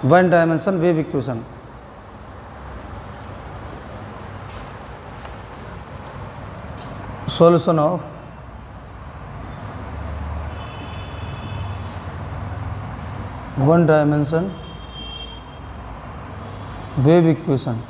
One dimension wave equation. Solution of one dimension wave equation।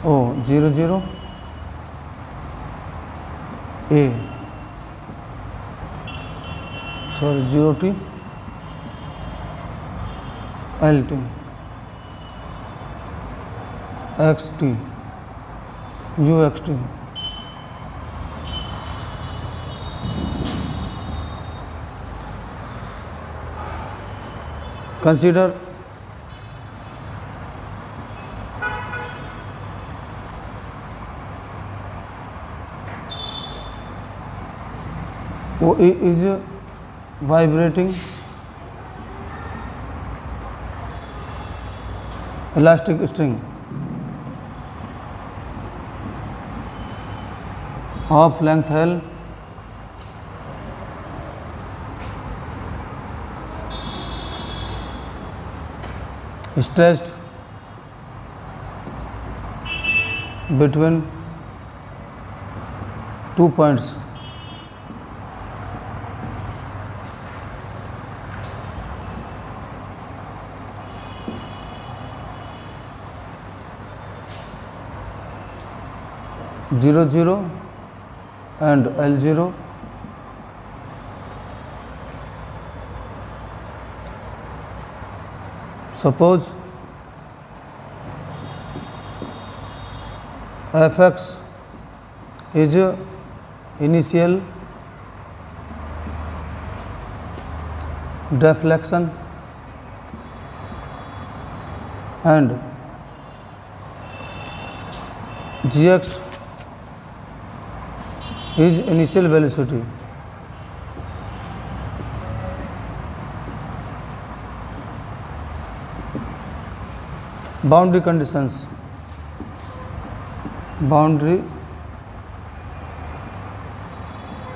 O 0 0 A sorry 0 T L T X T U X T। Consider is vibrating elastic string of length L stretched between 2 points zero zero and L0। Suppose Fx is initial deflection and Gx is initial velocity। Boundary conditions। Boundary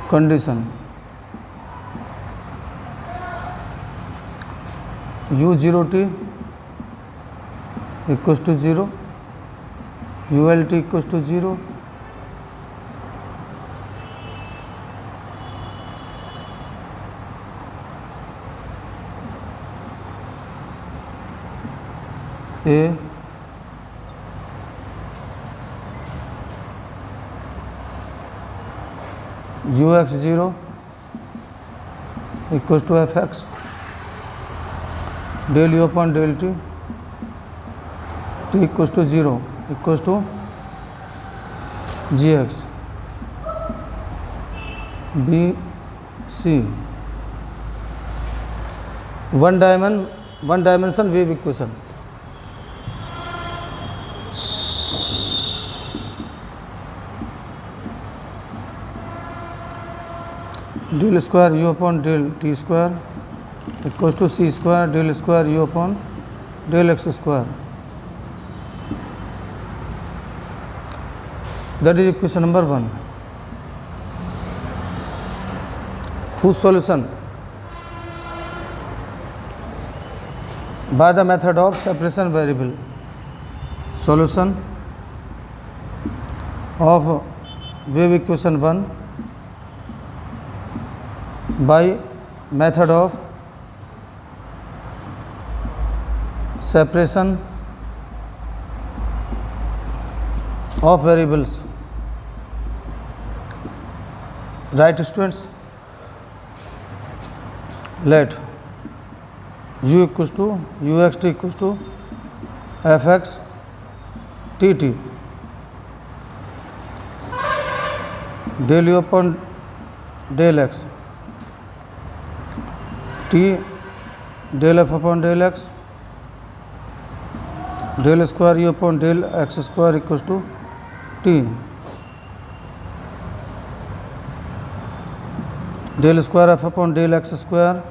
condition U0T equals to 0, ULT equals to 0, A Ux0 equals to Fx del U upon del T, T equals to 0 equals to Gx B C। one dimension wave equation। del square U upon del T square equals to C square del square U upon del X square। That is equation number 1, whose solution by the method of separation variable। Solution of wave equation 1 by method of separation of variables। Right students, let U equals to Uxt equals to Fx Tt del U upon del X T del F upon del X del square u upon del x square equals to t, del square F upon del x square,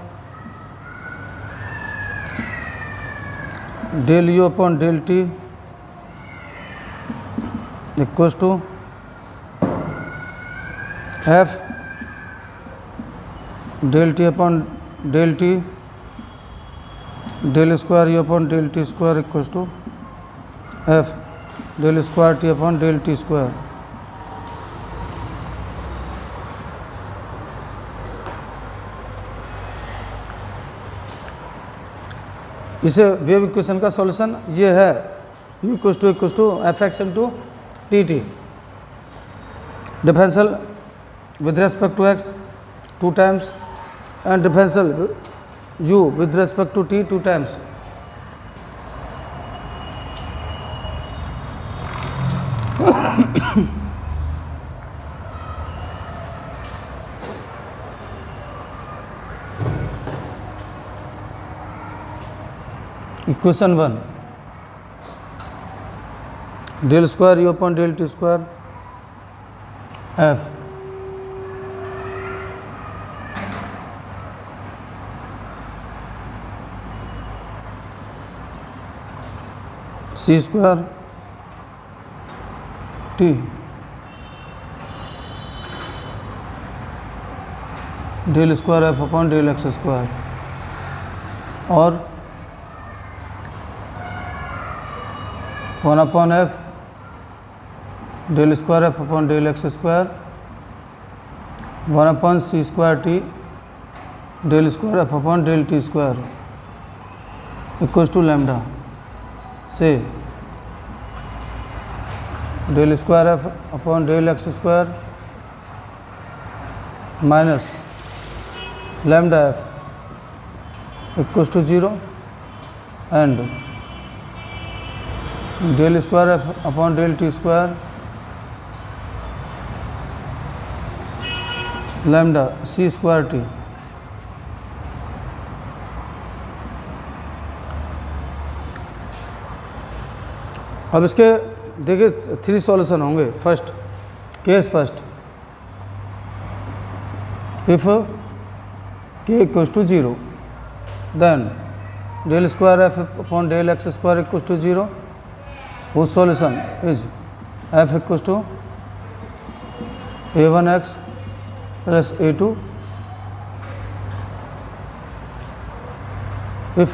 del u upon del t equals to f del t upon del t, del square u upon del t square equals to f del square t upon del t square. इसे wave equation का solution ये है, u equals to f x into t t, differential with respect to x 2 times and differential u with respect to t 2 times. Equation 1, del square u upon del t square f c square t del square f upon del x square और 1 upon f del square f upon del x square 1 upon c square t del square f upon del t square equals to lambda से del square f upon del x square minus lambda f equals to 0 and del square f upon del t square lambda c square t। अब इसके देखिए 3 solution होंगे। First case first, if k equals to 0 then del square f upon del x square equals to 0 whose solution is f equals to a1x plus a2 if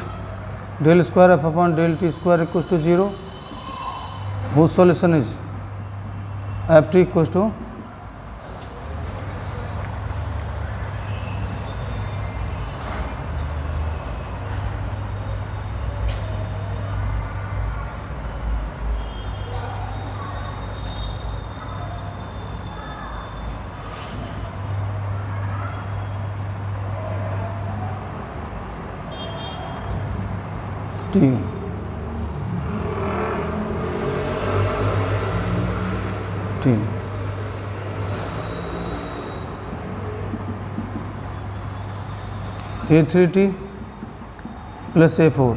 del square f upon del t square equals to 0 whose solution is ft equals to t। A3t plus A4,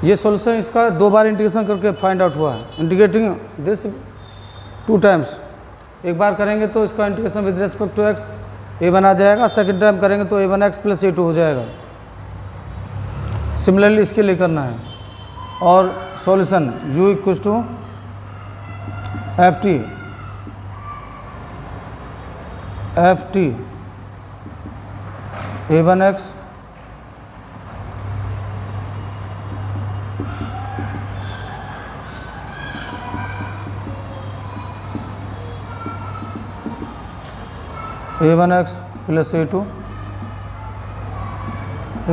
ये solution इसका 2 बार integration करके find out हुआ है। Integrating this 2 times, एक बार करेंगे तो इसका integration with respect to x a1 आ जाएगा, सेकेंड टाइम करेंगे तो a1x प्लस a2 हो जाएगा। सिमिलरली इसके लिए करना है। और solution u equals to f t a1x a1x plus a2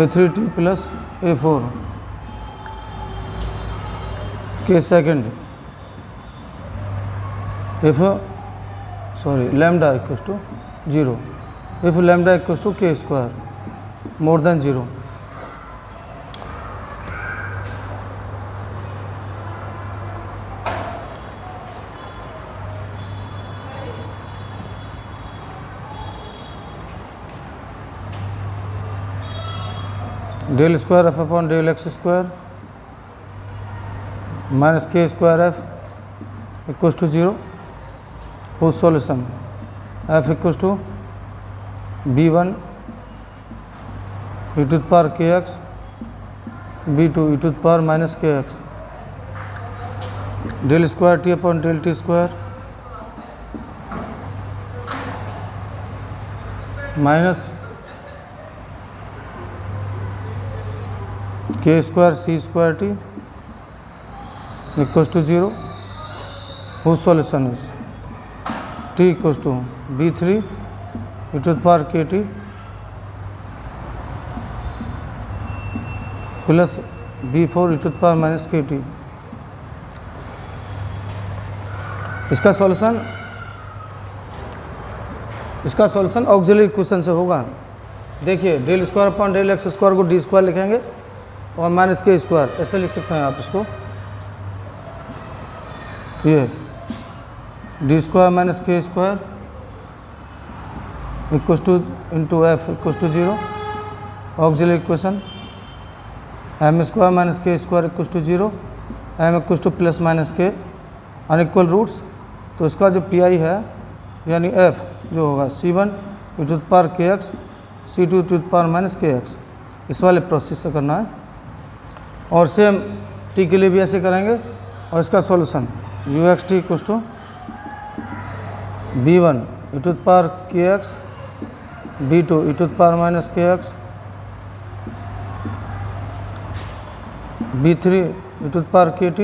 a3t plus a4 के second if lambda equals to 0 if lambda equals to k square more than 0। Del square F upon del x square minus K square F equals to 0 whose solution f equals to b1 e to the power kx b2 e to the power minus kx del square t upon del t square minus k square c square t equals to 0 whose solution is t equals to b3 e to the power kt plus b4 e to the power minus kt। इसका solution auxiliary equation से होगा। देखिए del square upon del x square को D square लिखेंगे और minus K square ऐसे लिख सकते हैं आप इसको, ये D square minus K square equals to into F equals to 0 auxiliary equation M square minus K square equals to 0 M equals to plus minus K unequal roots. तो इसका जो पी आई है यानी एफ जो होगा c1 e to the power kx c2 e to the power minus kx, इस वाले process से करना है। और सेम t के लिए भी ऐसे करेंगे और इसका solution uxt equals to b1 e to the power kx b2 e to the power minus kx b3 e to the power kt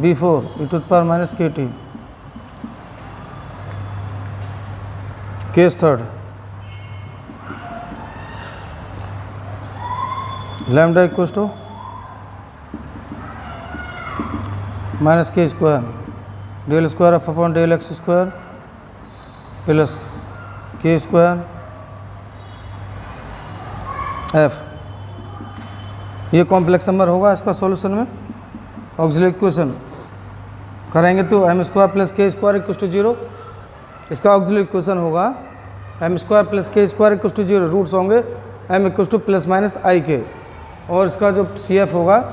b4 e to the power minus kt। Case third lambda equals to minus K square del square F upon del x square plus K square F, ये complex number होगा। इसका solution में auxiliary equation करेंगे तो M square plus K square equals to 0, इसका auxiliary equation होगा M square plus K square equals to 0, roots होंगे M equals to plus minus I K, और इसका जो सी एफ होगा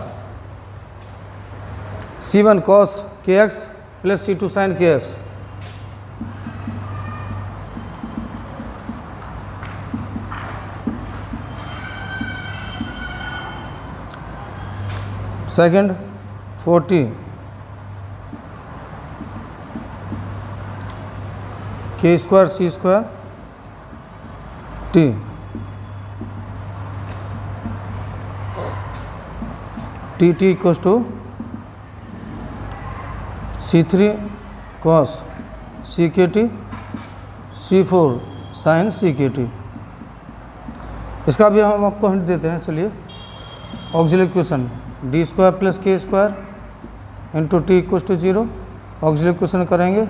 c1 cos kx plus c2 sin kx। Second 40 k square c square T T T equals to c3 cos ckT c4 sin ckT। इसका भी हम आपको hint देते हैं। चलिए auxiliary equation D square plus K square into T equals to 0, auxiliary equation करेंगे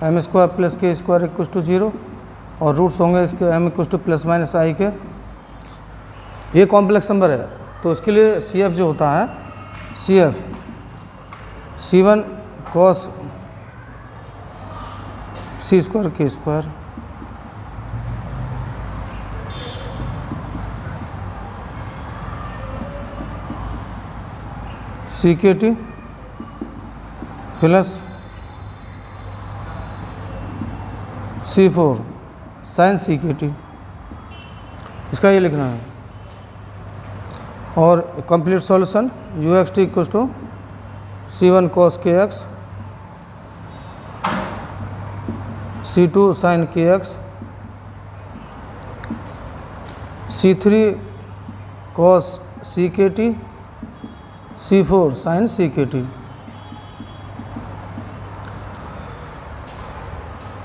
M square plus K square equals to 0 और roots होंगे इसके M equals to plus minus I K. ये कॉम्प्लेक्स नंबर है तो उसके लिए सी एफ जो होता है सी एफ c1 cos सी स्क्वायर के स्क्वायर सी के टी प्लस c4 साइन सी के टी, इसका ये लिखना है। और complete solution u x t equals to c1 cos kx c2 sin kx c3 cos ckT c4 sin ckT।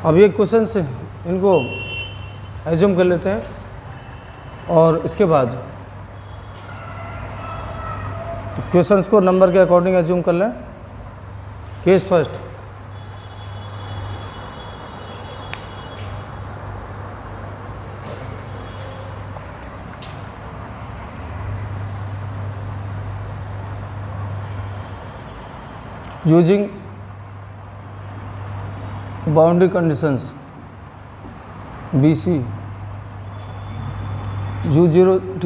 अब ये क्वेश्चन से इनको एज्यूम कर लेते हैं और इसके बाद क्वेश्चंस को नंबर के अकॉर्डिंग एज्यूम कर लें। Case first using boundary conditions BC U0T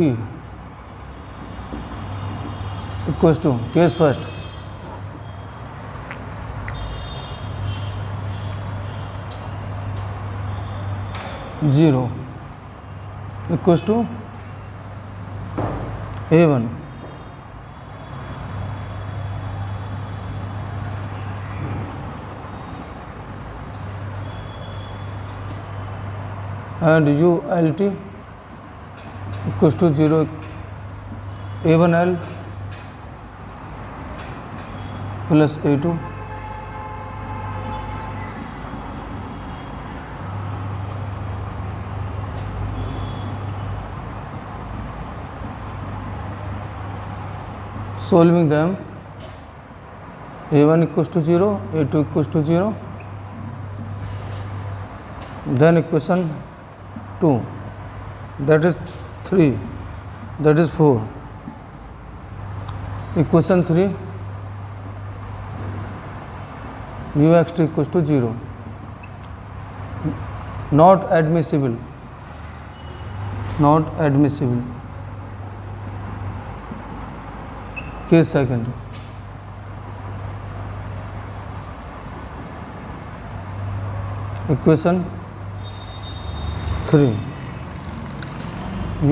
equals to case first zero equals to A1 and ULT equals to 0 A1L plus A2 solving them A1 equals to 0 A2 equals to 0 then equation 2 that is 3 that is 4 equation 3 uxt equals to 0 not admissible case second equation 3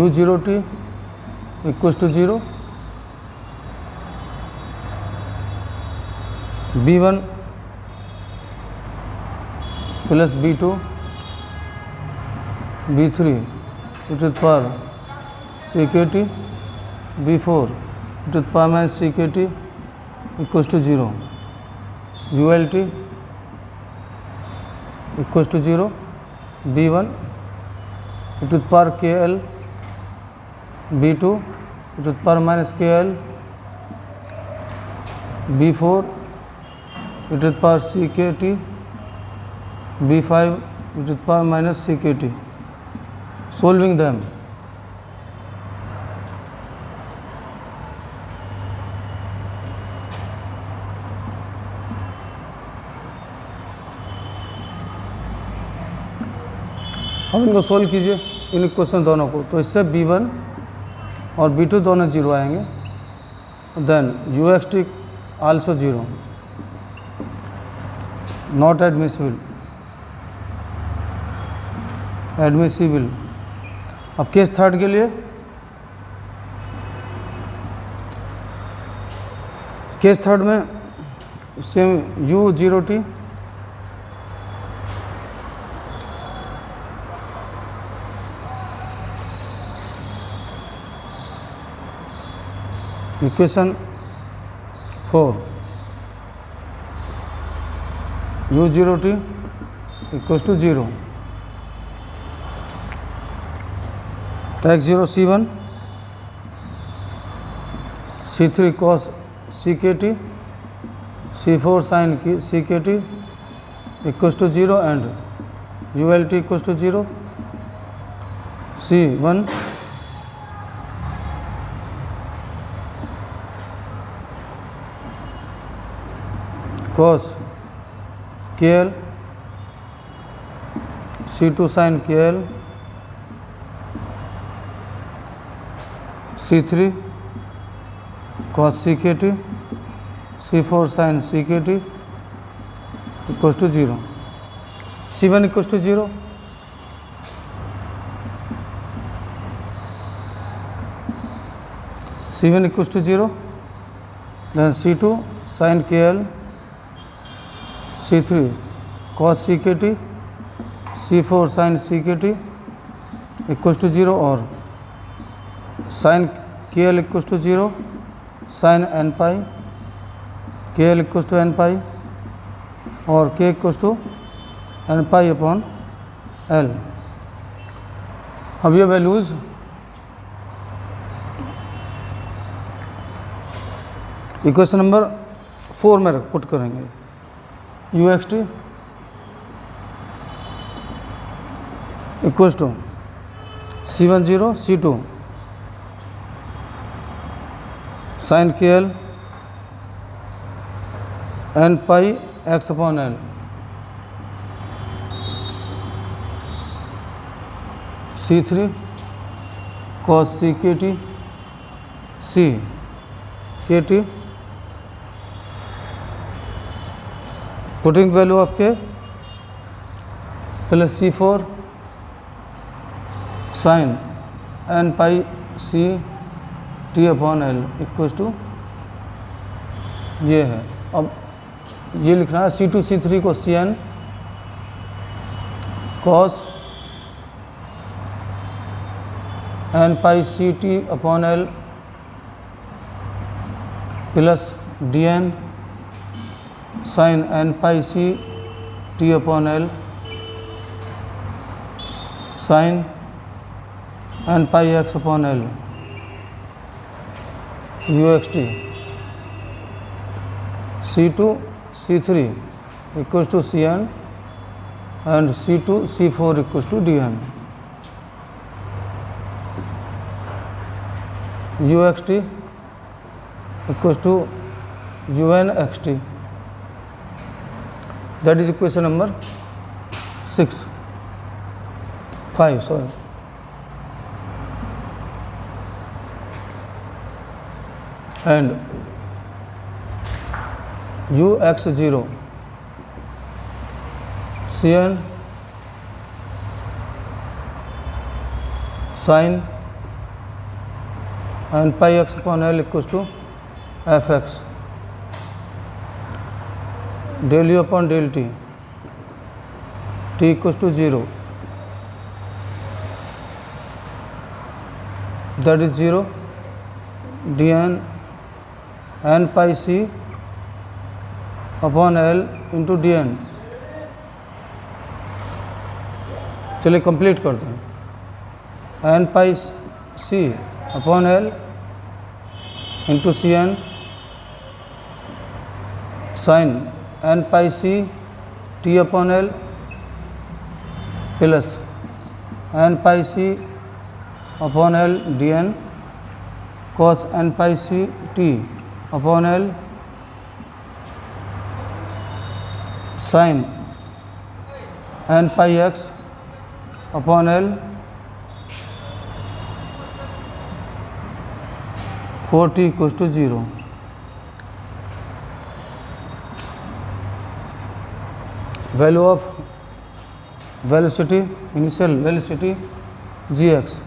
u0t equals to 0 b1 plus b2 b3 to the power ckt b4 to the power minus ckt equals to 0 ult equals to 0 b1 to the power kl b2 to the power minus kl b4 to the power ckt b5 to the power minus ckt solving them अब इनको solve कीजिए in equation दोनों को तो इससे b1 और b2 दोनों zero आएंगे then uxt also zero not admissible अब केस थर्ड के लिए केस थर्ड में same u0t equation 4 u0t equals to 0 x0 c1 c3 cos ckt c4 sin ckt equals to 0 and ult equals to 0 c1 cos kl c2 sin kl c3 cos ckt c4 sin ckt equals to 0 c1 equals to 0 c1 equals to 0 then c2 sin kl c3 cos ckt c4 sin ckt equals to 0 और sin kl equals to 0 sin n pi kl equals to n pi और k equals to n pi upon l अब ये values equation number 4 में put करेंगे uxt equals to c10 c2 sin kl n pi x upon l c3 cos ckt c k t, putting value of k plus C4 sine N pi C T upon l equal to ये है। अब ये लिखना है C2 C3 को Cn cos N pi C T upon L plus D N sine N pi C T upon L sine N pi x upon L U x T C2 C3 equals to Cn and C2 C4 equals to Dn uxt equals to unxt. That is equation number 5 sorry. And ux0 Cn sin and pi x upon L equals to fx del u upon del t equals to 0, that is 0 dn n pi c upon l into d n. चलिए complete करते हैं। N pi c upon l into c n sine N pi C T upon L plus n pi c upon L d n cos N pi C T upon L sine N pi x upon l 4t equals to 0। Value of velocity initial velocity gx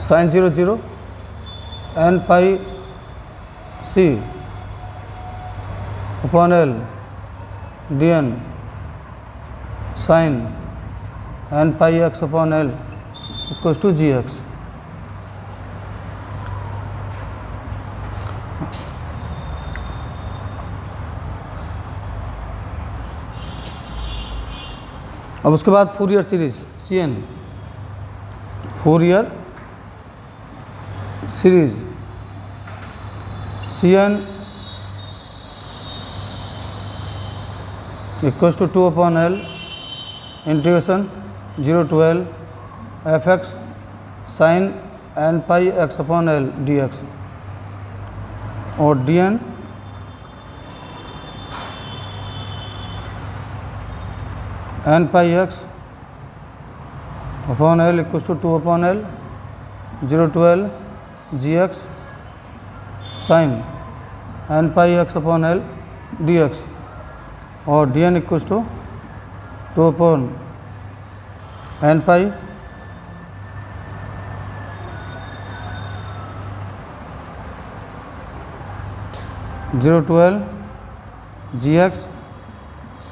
sine 0 0 n pi c upon L d N sine N pi x upon L equals to G X. अब उसके बाद Fourier series Cn Fourier series Cn equals to 2 upon L integration 0 to L F X sine N pi x upon L D X और D N N pi x upon L equals to 2 upon L 0 to L G x sine N pi x upon L D X और D N equals to 2 upon N pi zero to l g x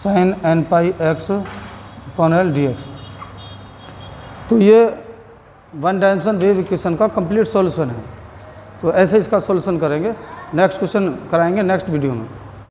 sine N pi x upon L D x. तो ये one dimension wave equation का complete solution है। तो ऐसे इसका solution करेंगे, next question कराएंगे नेक्स्ट वीडियो में।